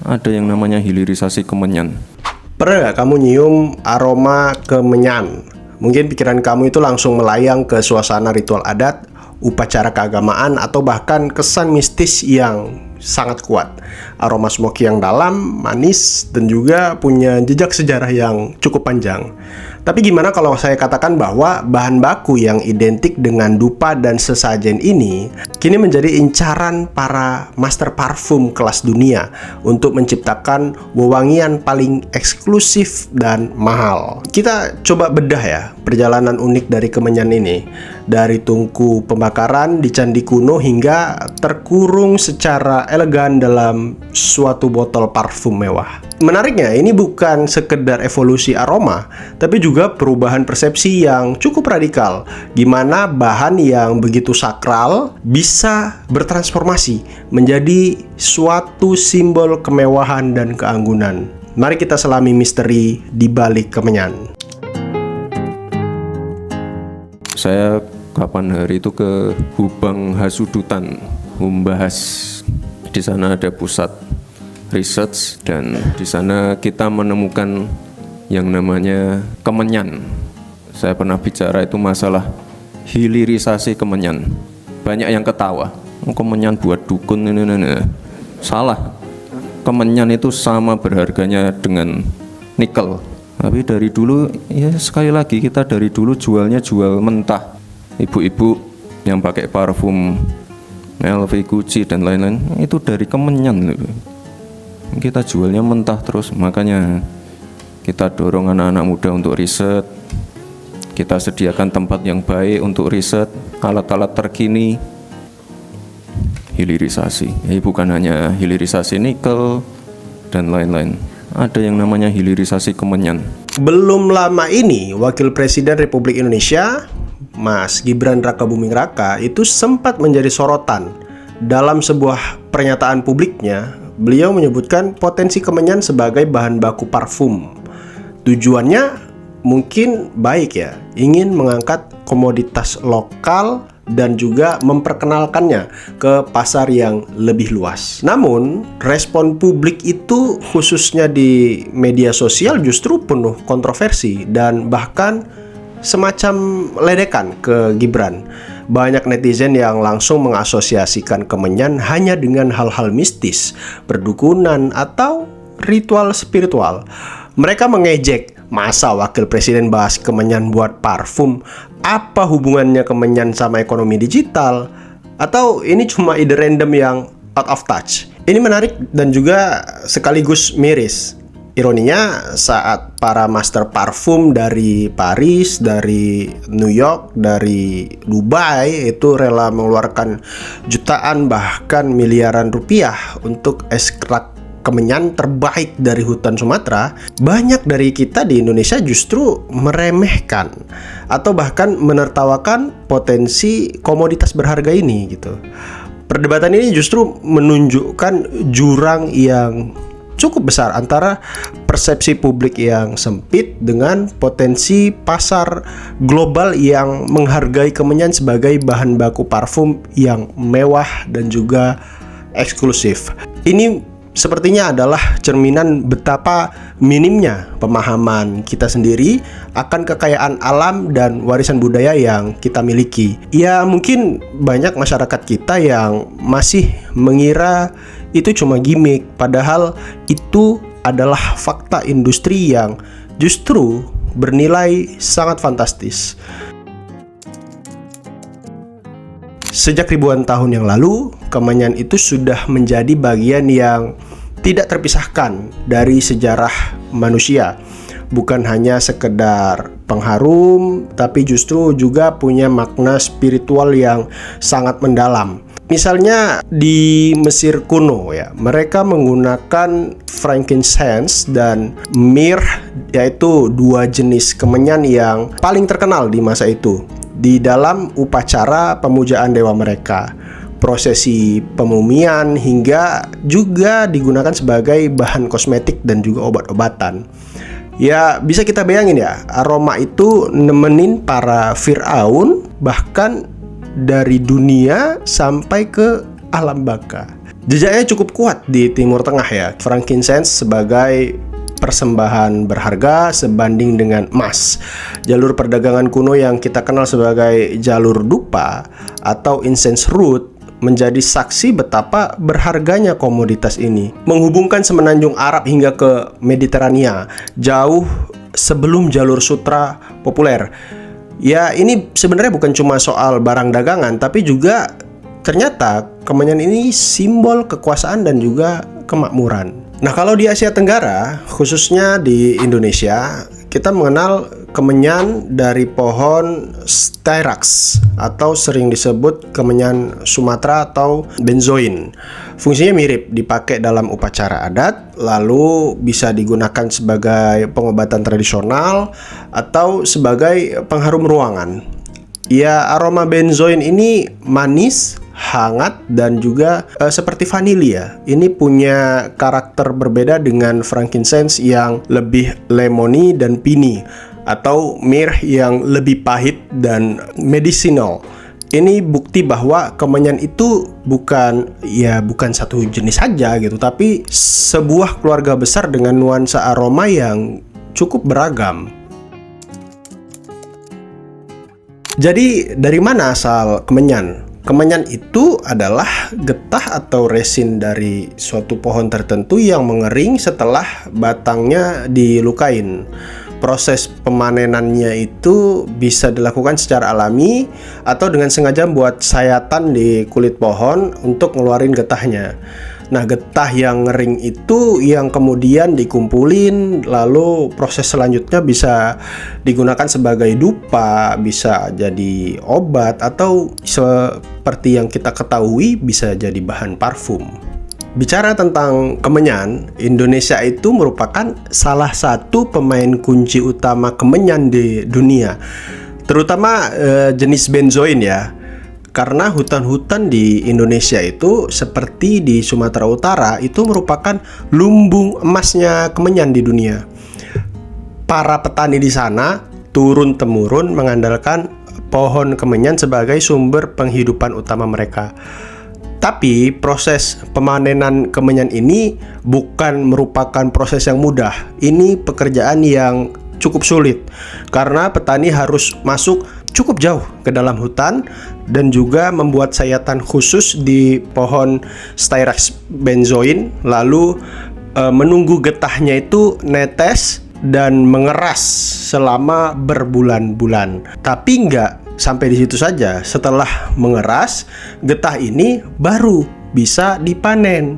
ada yang namanya hilirisasi kemenyan. Pernah gak kamu nyium aroma kemenyan? Mungkin pikiran kamu itu langsung melayang ke suasana ritual adat, upacara keagamaan, atau bahkan kesan mistis yang sangat kuat. Aroma smoky yang dalam, manis, dan juga punya jejak sejarah yang cukup panjang. Tapi gimana kalau saya katakan bahwa bahan baku yang identik dengan dupa dan sesajen ini kini menjadi incaran para master parfum kelas dunia untuk menciptakan wewangian paling eksklusif dan mahal. Kita coba bedah ya perjalanan unik dari kemenyan ini. Dari tungku pembakaran di candi kuno hingga terkurung secara elegan dalam suatu botol parfum mewah. Menariknya, ini bukan sekedar evolusi aroma, tapi juga perubahan persepsi yang cukup radikal. Gimana bahan yang begitu sakral bisa bertransformasi menjadi suatu simbol kemewahan dan keanggunan. Mari kita selami misteri di balik kemenyan. Saya kapan hari itu ke Hubang Hasudutan, membahas. Di sana ada pusat research dan di sana kita menemukan yang namanya kemenyan. Saya pernah bicara itu masalah hilirisasi kemenyan. Banyak yang ketawa, kemenyan buat dukun ini. Salah. Kemenyan itu sama berharganya dengan nikel. Tapi dari dulu, ya sekali lagi kita dari dulu jualnya jual mentah. Ibu-ibu yang pakai parfum LV, Gucci dan lain-lain itu dari kemenyan. Kita jualnya mentah terus, makanya kita dorong anak-anak muda untuk riset. Kita sediakan tempat yang baik untuk riset, alat-alat terkini. Hilirisasi, bukan hanya hilirisasi nikel dan lain-lain. Ada yang namanya hilirisasi kemenyan. Belum lama ini, Wakil Presiden Republik Indonesia, Mas Gibran Rakabuming Raka, itu sempat menjadi sorotan. Dalam sebuah pernyataan publiknya, beliau menyebutkan potensi kemenyan sebagai bahan baku parfum. Tujuannya mungkin baik ya, ingin mengangkat komoditas lokal dan juga memperkenalkannya ke pasar yang lebih luas. Namun, respon publik itu khususnya di media sosial justru penuh kontroversi dan bahkan semacam ledekan ke Gibran. Banyak netizen yang langsung mengasosiasikan kemenyan hanya dengan hal-hal mistis, perdukunan, atau ritual spiritual. Mereka mengejek, masa wakil presiden bahas kemenyan buat parfum? Apa hubungannya kemenyan sama ekonomi digital? Atau ini cuma ide random yang out of touch? Ini menarik dan juga sekaligus miris. Ironinya, saat para master parfum dari Paris, dari New York, dari Dubai itu rela mengeluarkan jutaan bahkan miliaran rupiah untuk ekstrak kemenyan terbaik dari hutan Sumatera, banyak dari kita di Indonesia justru meremehkan atau bahkan menertawakan potensi komoditas berharga ini gitu. Perdebatan ini justru menunjukkan jurang yang cukup besar antara persepsi publik yang sempit dengan potensi pasar global yang menghargai kemenyan sebagai bahan baku parfum yang mewah dan juga eksklusif. Ini sepertinya adalah cerminan betapa minimnya pemahaman kita sendiri akan kekayaan alam dan warisan budaya yang kita miliki. Ya, mungkin banyak masyarakat kita yang masih mengira itu cuma gimmick, padahal itu adalah fakta industri yang justru bernilai sangat fantastis. Sejak ribuan tahun yang lalu, kemenyan itu sudah menjadi bagian yang tidak terpisahkan dari sejarah manusia. Bukan hanya sekedar pengharum, tapi justru juga punya makna spiritual yang sangat mendalam. Misalnya di Mesir kuno ya, mereka menggunakan frankincense dan myrrh, yaitu dua jenis kemenyan yang paling terkenal di masa itu di dalam upacara pemujaan dewa mereka, prosesi pemumian, hingga juga digunakan sebagai bahan kosmetik dan juga obat-obatan. Ya, bisa kita bayangin ya, aroma itu nemenin para Fir'aun bahkan dari dunia sampai ke alam baka. Jejaknya cukup kuat di Timur Tengah ya. Frankincense sebagai persembahan berharga sebanding dengan emas. Jalur perdagangan kuno yang kita kenal sebagai jalur dupa atau incense route menjadi saksi betapa berharganya komoditas ini. Menghubungkan semenanjung Arab hingga ke Mediterania, jauh sebelum jalur sutra populer. Ya, ini sebenarnya bukan cuma soal barang dagangan, tapi juga ternyata kemenyan ini simbol kekuasaan dan juga kemakmuran. Nah, kalau di Asia Tenggara, khususnya di Indonesia, kita mengenal kemenyan dari pohon styrax atau sering disebut kemenyan Sumatera atau benzoin. Fungsinya mirip, dipakai dalam upacara adat, lalu bisa digunakan sebagai pengobatan tradisional atau sebagai pengharum ruangan. Ya, aroma benzoin ini manis, hangat, dan juga seperti vanilya. Ini punya karakter berbeda dengan frankincense yang lebih lemony dan piney, atau myrrh yang lebih pahit dan medicinal. Ini bukti bahwa kemenyan itu bukan satu jenis saja gitu, tapi sebuah keluarga besar dengan nuansa aroma yang cukup beragam. Jadi dari mana asal kemenyan? Kemenyan itu adalah getah atau resin dari suatu pohon tertentu yang mengering setelah batangnya dilukain. Proses pemanenannya itu bisa dilakukan secara alami atau dengan sengaja buat sayatan di kulit pohon untuk ngeluarin getahnya. Nah, getah yang ngering itu yang kemudian dikumpulin, lalu proses selanjutnya bisa digunakan sebagai dupa, bisa jadi obat, atau seperti yang kita ketahui bisa jadi bahan parfum. Bicara tentang kemenyan, Indonesia itu merupakan salah satu pemain kunci utama kemenyan di dunia, terutama jenis benzoin ya. Karena hutan-hutan di Indonesia itu seperti di Sumatera Utara itu merupakan lumbung emasnya kemenyan di dunia. Para petani di sana turun-temurun mengandalkan pohon kemenyan sebagai sumber penghidupan utama mereka. Tapi proses pemanenan kemenyan ini bukan merupakan proses yang mudah. Ini pekerjaan yang cukup sulit karena petani harus masuk cukup jauh ke dalam hutan dan juga membuat sayatan khusus di pohon styrax benzoin, lalu menunggu getahnya itu netes dan mengeras selama berbulan-bulan. Tapi nggak sampai di situ saja. Setelah mengeras, getah ini baru bisa dipanen.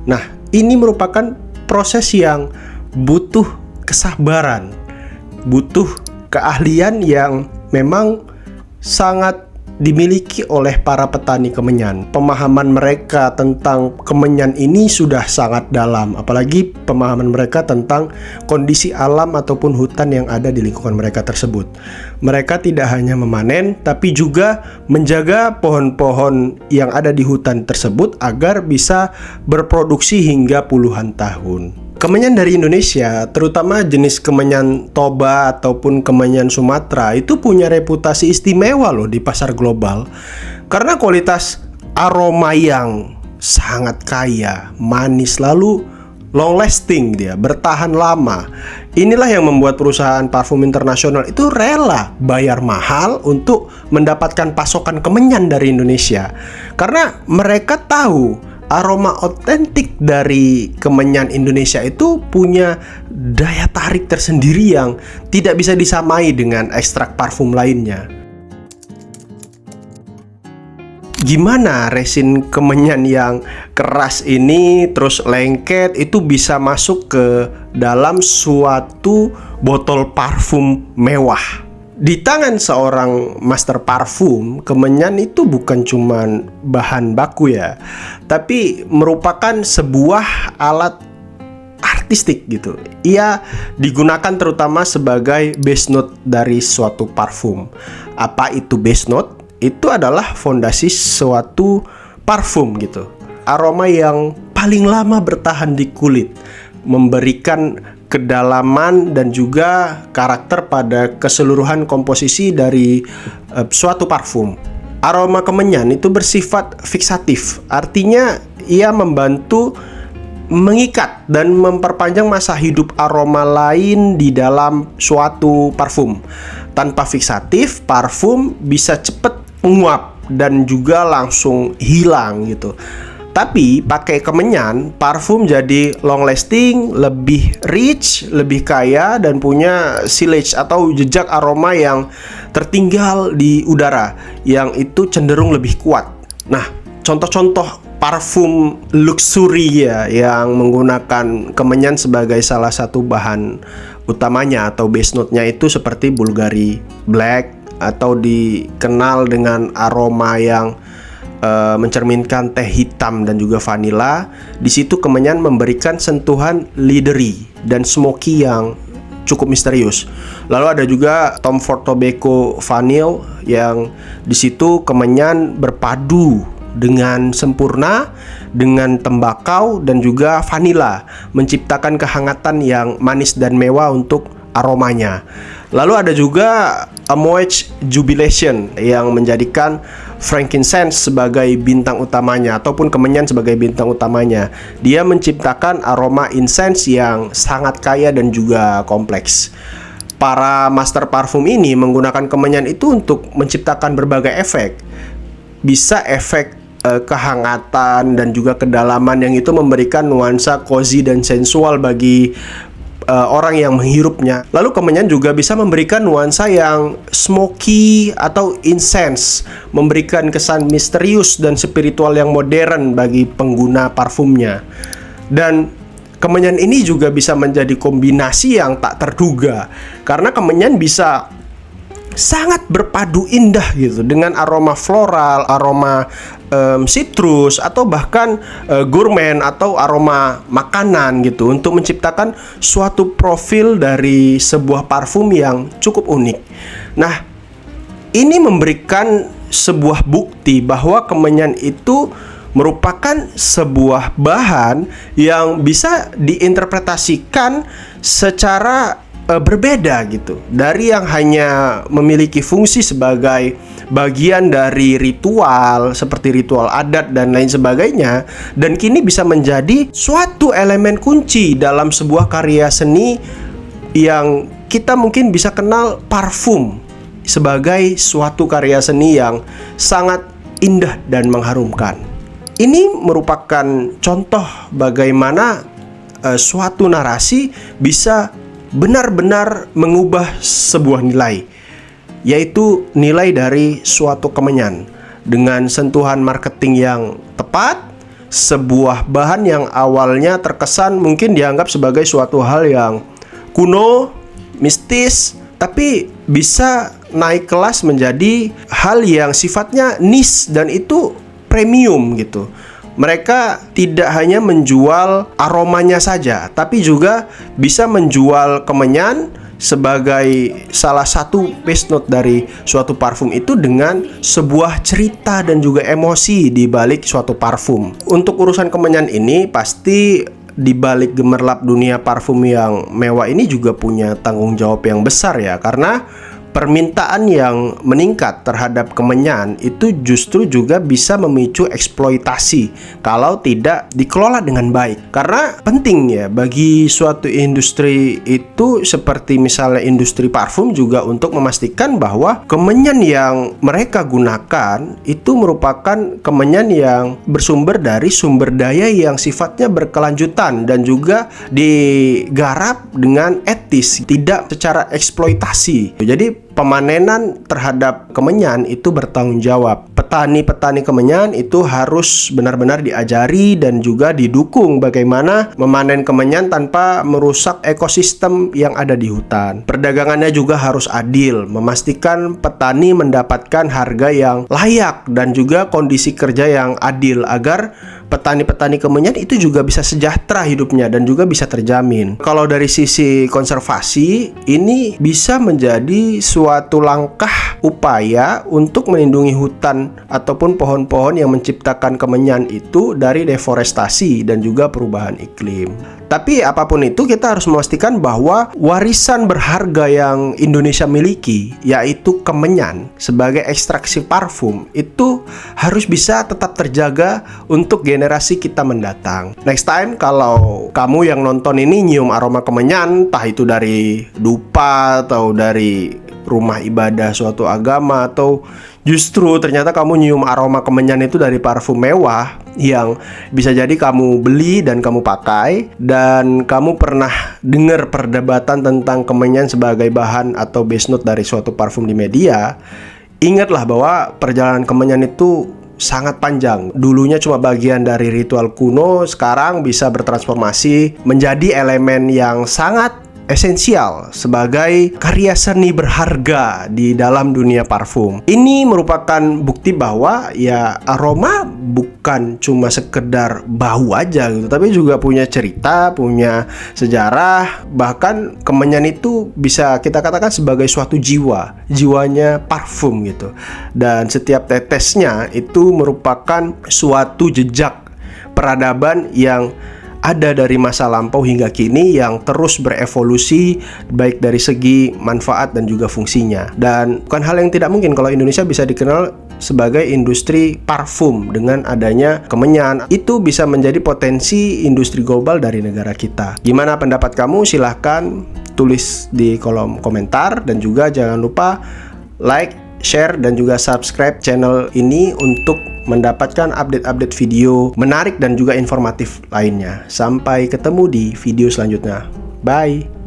Nah, ini merupakan proses yang butuh kesabaran, butuh keahlian yang memang sangat dimiliki oleh para petani kemenyan. Pemahaman mereka tentang kemenyan ini sudah sangat dalam, apalagi pemahaman mereka tentang kondisi alam ataupun hutan yang ada di lingkungan mereka tersebut. Mereka tidak hanya memanen, tapi juga menjaga pohon-pohon yang ada di hutan tersebut agar bisa berproduksi hingga puluhan tahun. Kemenyan dari Indonesia, terutama jenis kemenyan Toba ataupun kemenyan Sumatera, itu punya reputasi istimewa loh di pasar global. Karena kualitas aroma yang sangat kaya, manis, lalu long lasting, dia bertahan lama. Inilah yang membuat perusahaan parfum internasional itu rela bayar mahal untuk mendapatkan pasokan kemenyan dari Indonesia. Karena mereka tahu aroma otentik dari kemenyan Indonesia itu punya daya tarik tersendiri yang tidak bisa disamai dengan ekstrak parfum lainnya. Gimana resin kemenyan yang keras ini terus lengket itu bisa masuk ke dalam suatu botol parfum mewah? Di tangan seorang master parfum, kemenyan itu bukan cuma bahan baku ya, tapi merupakan sebuah alat artistik gitu. Ia digunakan terutama sebagai base note dari suatu parfum. Apa itu base note? Itu adalah fondasi suatu parfum gitu. Aroma yang paling lama bertahan di kulit, memberikan kedalaman dan juga karakter pada keseluruhan komposisi dari suatu parfum. Aroma kemenyan itu bersifat fiksatif, artinya ia membantu mengikat dan memperpanjang masa hidup aroma lain di dalam suatu parfum. Tanpa fiksatif, parfum bisa cepat menguap dan juga langsung hilang gitu. Tapi pakai kemenyan, parfum jadi long lasting, lebih rich, lebih kaya, dan punya silage atau jejak aroma yang tertinggal di udara, yang itu cenderung lebih kuat. Nah, contoh-contoh parfum luxury ya yang menggunakan kemenyan sebagai salah satu bahan utamanya atau base note-nya itu seperti Bulgari Black, atau dikenal dengan aroma yang mencerminkan teh hitam dan juga vanila. Di situ kemenyan memberikan sentuhan leathery dan smoky yang cukup misterius. Lalu ada juga Tom Ford Tobacco Vanille yang di situ kemenyan berpadu dengan sempurna dengan tembakau dan juga vanila, menciptakan kehangatan yang manis dan mewah untuk aromanya. Lalu ada juga Amouage Jubilation yang menjadikan frankincense sebagai bintang utamanya ataupun kemenyan sebagai bintang utamanya. Dia menciptakan aroma incense yang sangat kaya dan juga kompleks. Para master parfum ini menggunakan kemenyan itu untuk menciptakan berbagai efek. Bisa efek kehangatan dan juga kedalaman yang itu memberikan nuansa cozy dan sensual bagi orang yang menghirupnya. Lalu kemenyan juga bisa memberikan nuansa yang smoky atau incense, memberikan kesan misterius dan spiritual yang modern bagi pengguna parfumnya. Dan kemenyan ini juga bisa menjadi kombinasi yang tak terduga, karena kemenyan bisa sangat berpadu indah gitu dengan aroma floral, aroma citrus, atau bahkan gourmet atau aroma makanan gitu, untuk menciptakan suatu profil dari sebuah parfum yang cukup unik. Nah, ini memberikan sebuah bukti bahwa kemenyan itu merupakan sebuah bahan yang bisa diinterpretasikan secara berbeda gitu, dari yang hanya memiliki fungsi sebagai bagian dari ritual seperti ritual adat dan lain sebagainya, dan kini bisa menjadi suatu elemen kunci dalam sebuah karya seni yang kita mungkin bisa kenal parfum sebagai suatu karya seni yang sangat indah dan mengharumkan. Ini merupakan contoh bagaimana suatu narasi bisa benar-benar mengubah sebuah nilai, yaitu nilai dari suatu kemenyan. Dengan sentuhan marketing yang tepat, sebuah bahan yang awalnya terkesan mungkin dianggap sebagai suatu hal yang kuno, mistis, tapi bisa naik kelas menjadi hal yang sifatnya niche dan itu premium gitu. Mereka tidak hanya menjual aromanya saja, tapi juga bisa menjual kemenyan sebagai salah satu base note dari suatu parfum itu dengan sebuah cerita dan juga emosi di balik suatu parfum. Untuk urusan kemenyan ini pasti di balik gemerlap dunia parfum yang mewah ini juga punya tanggung jawab yang besar ya, karena permintaan yang meningkat terhadap kemenyan itu justru juga bisa memicu eksploitasi kalau tidak dikelola dengan baik. Karena penting ya bagi suatu industri itu, seperti misalnya industri parfum, juga untuk memastikan bahwa kemenyan yang mereka gunakan itu merupakan kemenyan yang bersumber dari sumber daya yang sifatnya berkelanjutan dan juga digarap dengan etis, tidak secara eksploitasi. Jadi pemanenan terhadap kemenyan itu bertanggung jawab. Petani-petani kemenyan itu harus benar-benar diajari dan juga didukung bagaimana memanen kemenyan tanpa merusak ekosistem yang ada di hutan. Perdagangannya juga harus adil, memastikan petani mendapatkan harga yang layak dan juga kondisi kerja yang adil agar petani-petani kemenyan itu juga bisa sejahtera hidupnya dan juga bisa terjamin. Kalau dari sisi konservasi, ini bisa menjadi suatu suatu langkah upaya untuk melindungi hutan ataupun pohon-pohon yang menciptakan kemenyan itu dari deforestasi dan juga perubahan iklim. Tapi apapun itu, kita harus memastikan bahwa warisan berharga yang Indonesia miliki, yaitu kemenyan sebagai ekstraksi parfum, itu harus bisa tetap terjaga untuk generasi kita mendatang. Next time kalau kamu yang nonton ini nyium aroma kemenyan, entah itu dari dupa atau dari rumah ibadah suatu agama, atau justru ternyata kamu nyium aroma kemenyan itu dari parfum mewah yang bisa jadi kamu beli dan kamu pakai, dan kamu pernah dengar perdebatan tentang kemenyan sebagai bahan atau base note dari suatu parfum di media, ingatlah bahwa perjalanan kemenyan itu sangat panjang. Dulunya cuma bagian dari ritual kuno, sekarang bisa bertransformasi menjadi elemen yang sangat esensial sebagai karya seni berharga di dalam dunia parfum. Ini merupakan bukti bahwa ya aroma bukan cuma sekedar bau aja gitu, tapi juga punya cerita, punya sejarah. Bahkan kemenyan itu bisa kita katakan sebagai suatu jiwanya parfum gitu. Dan setiap tetesnya itu merupakan suatu jejak peradaban yang ada dari masa lampau hingga kini, yang terus berevolusi baik dari segi manfaat dan juga fungsinya. Dan bukan hal yang tidak mungkin kalau Indonesia bisa dikenal sebagai industri parfum dengan adanya kemenyan. Itu bisa menjadi potensi industri global dari negara kita. Gimana pendapat kamu? Silahkan tulis di kolom komentar, dan juga jangan lupa like, share, dan juga subscribe channel ini untuk mendapatkan update-update video menarik dan juga informatif lainnya. Sampai ketemu di video selanjutnya. Bye!